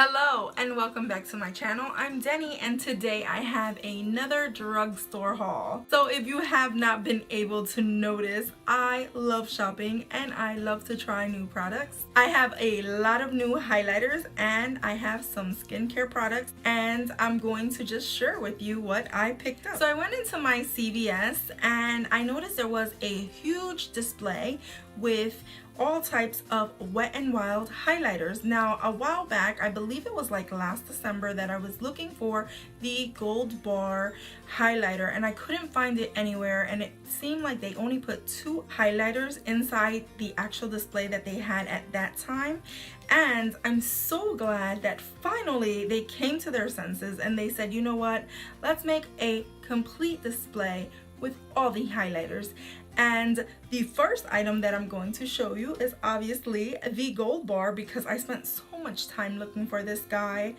Hello and welcome back to my channel. I'm Denny and today I have another drugstore haul. So if you have not been able to notice, I love shopping and I love to try new products. I have a lot of new highlighters and I have some skincare products, and I'm going to just share with you what I picked up. So I went into my CVS and I noticed there was a huge display with all types of Wet n Wild highlighters. Now, a while back, I believe it was like last December, that I was looking for the Gold Bar highlighter and I couldn't find it anywhere, and it seemed like they only put 2 highlighters inside the actual display that they had at that time. And I'm so glad that finally they came to their senses and they said, you know what, let's make a complete display with all the highlighters. And the first item that I'm going to show you is obviously the Gold Bar, because I spent so much time looking for this guy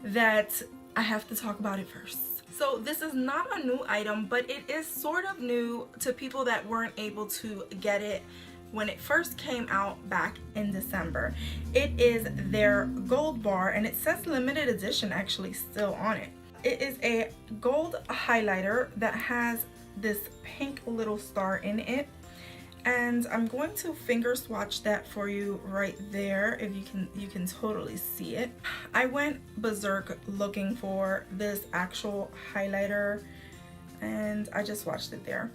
that I have to talk about it first. So this is not a new item, but it is sort of new to people that weren't able to get it when it first came out back in December. It is their Gold Bar and it says limited edition actually still on it. It is a gold highlighter that has this pink little star in it, and I'm going to finger swatch that for you right there. If you can totally see it. I went berserk looking for this actual highlighter and I just swatched it there.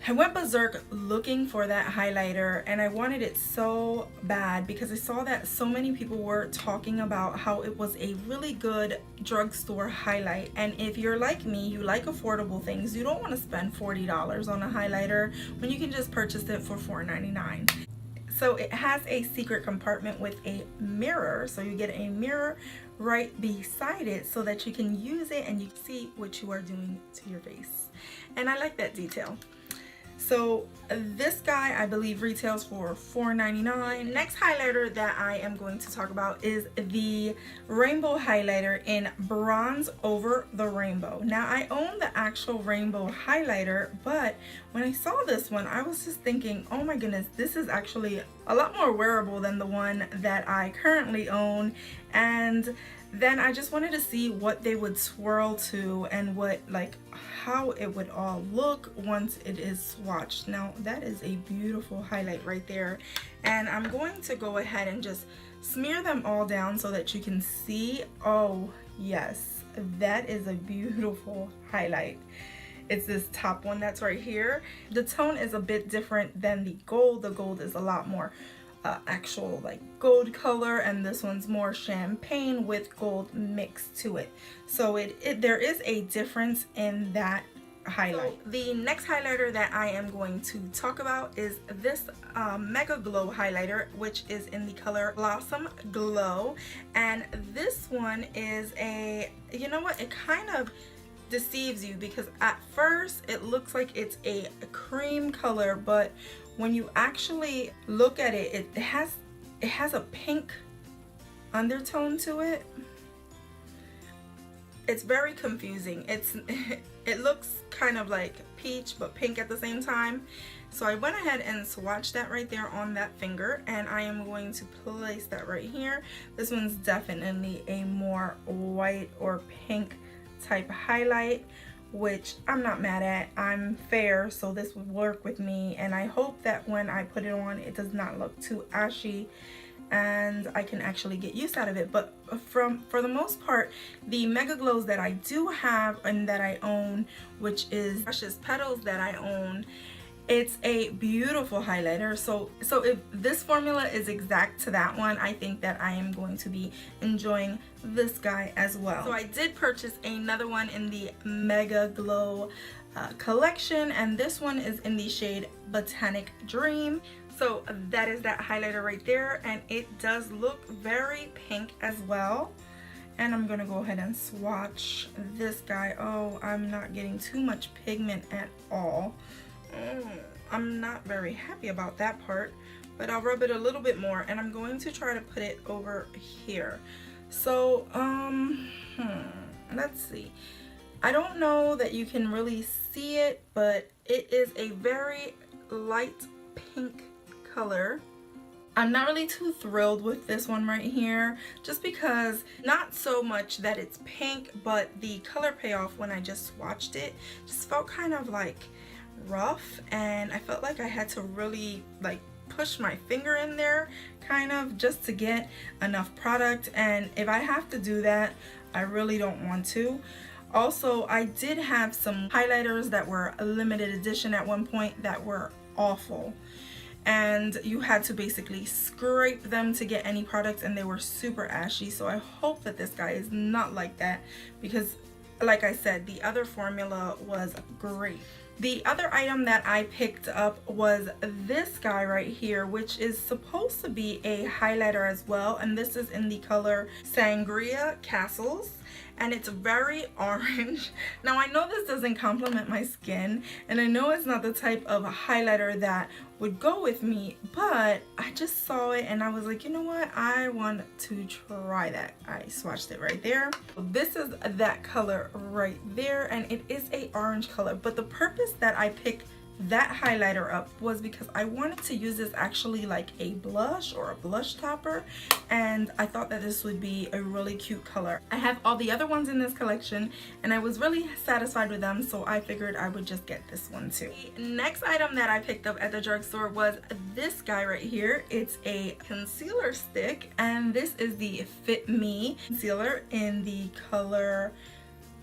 I went berserk looking for that highlighter and I wanted it so bad because I saw that so many people were talking about how it was a really good drugstore highlight. And if you're like me, you like affordable things, you don't want to spend $40 on a highlighter when you can just purchase it for $4.99. So it has a secret compartment with a mirror, so you get a mirror right beside it so that you can use it and you can see what you are doing to your face. And I like that detail. So this guy I believe retails for $4.99. Next highlighter that I am going to talk about is the Rainbow highlighter in Bronze Over the Rainbow. Now, I own the actual Rainbow highlighter, but when I saw this one I was just thinking, oh my goodness, this is actually a lot more wearable than the one that I currently own. And then I just wanted to see what they would swirl to and how it would all look once it is swatched. Now that is a beautiful highlight right there, and I'm going to go ahead and just smear them all down so that you can see. Oh yes, that is a beautiful highlight. It's this top one that's right here. The tone is a bit different than the gold. The gold is a lot more actual like gold color, and this one's more champagne with gold mixed to it. So there is a difference in that highlight. So the next highlighter that I am going to talk about is this Mega Glow highlighter, which is in the color Blossom Glow. And this one is you know what, it kind of deceives you because at first it looks like it's a cream color, but when you actually look at it, it has a pink undertone to it. It's very confusing. It looks kind of like peach but pink at the same time. So I went ahead and swatched that right there on that finger, and I am going to place that right here. This one's definitely a more white or pink type highlight, which I'm not mad at. I'm fair, so this would work with me, and I hope that when I put it on it does not look too ashy and I can actually get use out of it. But for the most part, the Mega Glows that I do have and that I own, which is Precious Petals that I own, it's a beautiful highlighter. So if this formula is exact to that one, I think that I am going to be enjoying this guy as well. So I did purchase another one in the Mega Glow collection, and this one is in the shade Botanic Dream. So that is that highlighter right there, and it does look very pink as well. And I'm gonna go ahead and swatch this guy. Oh, I'm not getting too much pigment at all. I'm not very happy about that part, but I'll rub it a little bit more, and I'm going to try to put it over here. So let's see. I don't know that you can really see it, but it is a very light pink color. I'm not really too thrilled with this one right here, just because not so much that it's pink, but the color payoff when I just swatched it just felt kind of like rough, and I felt like I had to really like push my finger in there kind of just to get enough product, and if I have to do that, I really don't want to. Also, I did have some highlighters that were a limited edition at one point that were awful, and you had to basically scrape them to get any products, and they were super ashy. So I hope that this guy is not like that, because like I said, the other formula was great. The other item that I picked up was this guy right here, which is supposed to be a highlighter as well, and this is in the color Sangria Castles, and it's very orange. Now I know this doesn't complement my skin, and I know it's not the type of highlighter that would go with me, but I just saw it and I was like, you know what, I want to try that. I swatched it right there. This is that color right there, and it is a orange color, but the purpose that I picked that highlighter up was because I wanted to use this actually like a blush or a blush topper, and I thought that this would be a really cute color. I have all the other ones in this collection and I was really satisfied with them, so I figured I would just get this one too. The next item that I picked up at the drugstore was this guy right here. It's a concealer stick, and this is the Fit Me concealer in the color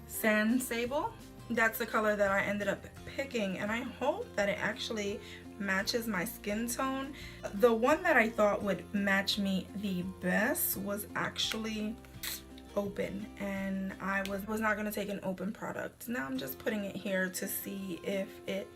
Sand Sable. That's the color that I ended up picking, and I hope that it actually matches my skin tone. The one that I thought would match me the best was actually open, and I was not going to take an open product. Now I'm just putting it here to see if it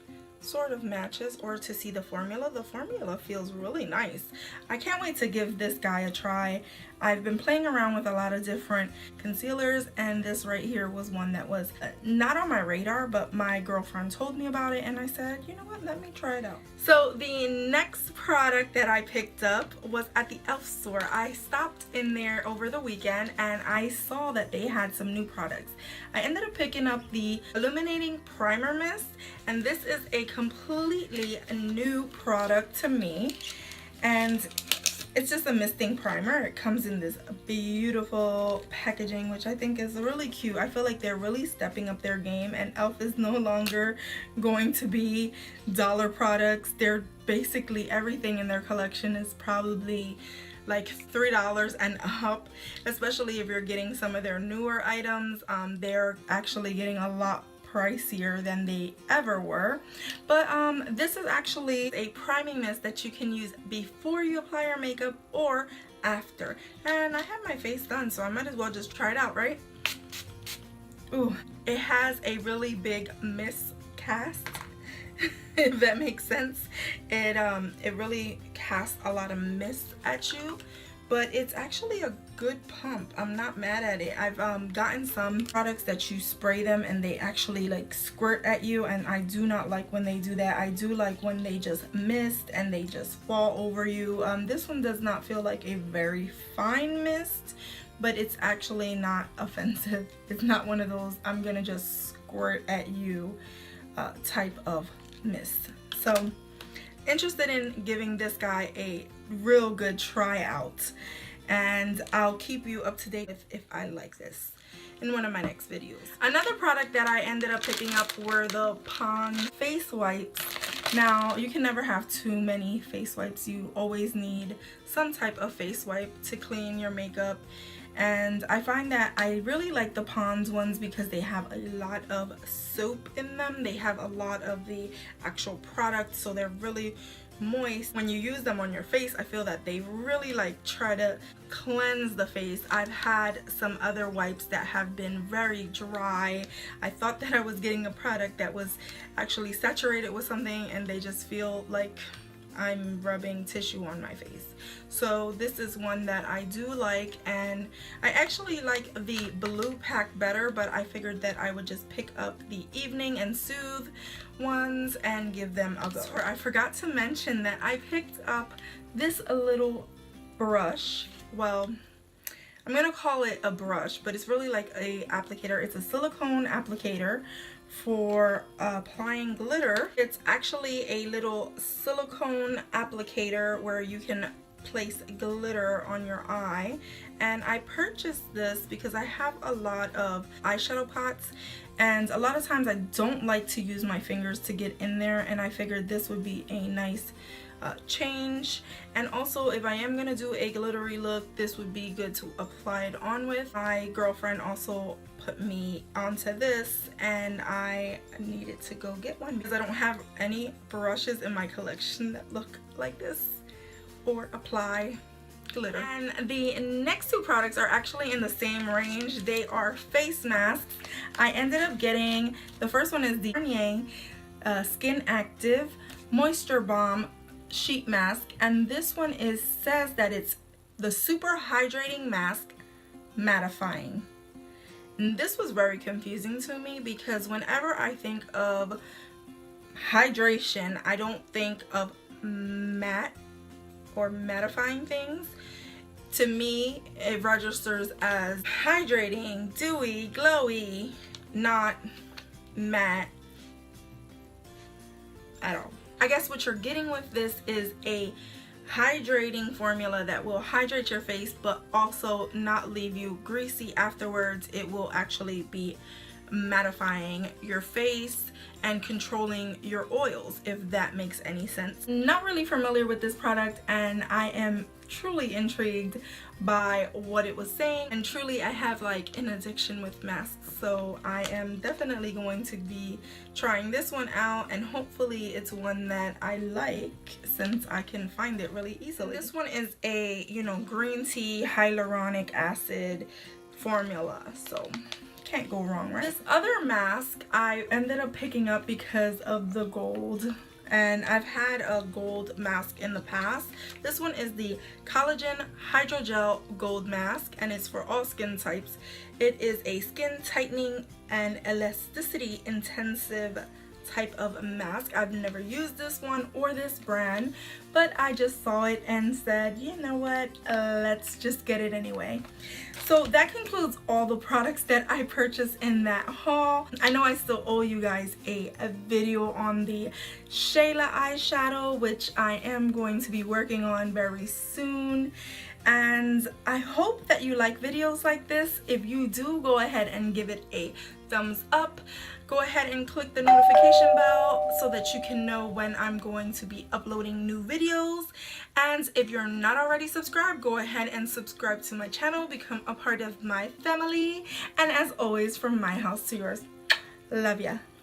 sort of matches, or to see the formula. The formula feels really nice. I can't wait to give this guy a try. I've been playing around with a lot of different concealers, and this right here was one that was not on my radar, but my girlfriend told me about it and I said, you know what, let me try it out. So the next product that I picked up was at the e.l.f. store. I stopped in there over the weekend and I saw that they had some new products. I ended up picking up the Illuminating Primer Mist, and this is a completely new product to me, and it's just a misting primer. It comes in this beautiful packaging, which I think is really cute. I feel like they're really stepping up their game, and e.l.f. is no longer going to be dollar products. They're basically, everything in their collection is probably like $3 and up, especially if you're getting some of their newer items. They're actually getting a lot pricier than they ever were. But this is actually a priming mist that you can use before you apply your makeup or after. And I have my face done, so I might as well just try it out, right? Ooh, it has a really big mist cast, if that makes sense. It really casts a lot of mist at you, but it's actually a good pump. I'm not mad at it. I've gotten some products that you spray them and they actually like squirt at you, and I do not like when they do that. I do like when they just mist and they just fall over you. This one does not feel like a very fine mist, but it's actually not offensive. It's not one of those I'm gonna just squirt at you type of mist. So interested in giving this guy a real good tryout, and I'll keep you up to date if I like this in one of my next videos. Another product that I ended up picking up were the Pond's face wipes. Now, you can never have too many face wipes. You always need some type of face wipe to clean your makeup, and I find that I really like the Pond's ones because they have a lot of soap in them. They have a lot of the actual product, so they're really moist. When you use them on your face, I feel that they really like try to cleanse the face. I've had some other wipes that have been very dry. I thought that I was getting a product that was actually saturated with something, and they just feel like I'm rubbing tissue on my face. So this is one that I do like, and I actually like the blue pack better, but I figured that I would just pick up the Evening and Soothe ones and give them a go. So I forgot to mention that I picked up this little brush. Well, I'm gonna call it a brush, but it's really like a applicator. It's a silicone applicator for applying glitter. It's actually a little silicone applicator where you can place glitter on your eye, and I purchased this because I have a lot of eyeshadow pots, and a lot of times I don't like to use my fingers to get in there, and I figured this would be a nice change. And also, if I am gonna do a glittery look, this would be good to apply it on with. My girlfriend also put me onto this, and I needed to go get one because I don't have any brushes in my collection that look like this or apply glitter. And the next two products are actually in the same range. They are face masks. I ended up getting, the first one is the Garnier Skin Active Moisture Bomb Sheet Mask, and this one says that it's the super hydrating mask mattifying. And this was very confusing to me because whenever I think of hydration, I don't think of matte or mattifying things. To me, it registers as hydrating, dewy, glowy, not matte at all. I guess what you're getting with this is a hydrating formula that will hydrate your face but also not leave you greasy afterwards. It will actually be mattifying your face and controlling your oils, if that makes any sense. Not really familiar with this product, and I am truly intrigued by what it was saying, and truly I have like an addiction with masks, so I am definitely going to be trying this one out, and hopefully it's one that I like since I can find it really easily. This one is a, you know, green tea hyaluronic acid formula, so can't go wrong, right? This other mask I ended up picking up because of the gold, and I've had a gold mask in the past. This one is the Collagen Hydrogel Gold Mask, and it's for all skin types. It is a skin tightening and elasticity intensive type of mask. I've never used this one or this brand, but I just saw it and said, you know what, let's just get it anyway. So that concludes all the products that I purchased in that haul. I know I still owe you guys a video on the Shayla eyeshadow, which I am going to be working on very soon. And I hope that you like videos like this. If you do, go ahead and give it a thumbs up. Go ahead and click the notification bell so that you can know when I'm going to be uploading new videos. And if you're not already subscribed, go ahead and subscribe to my channel, become a part of my family. And as always, from my house to yours, love ya.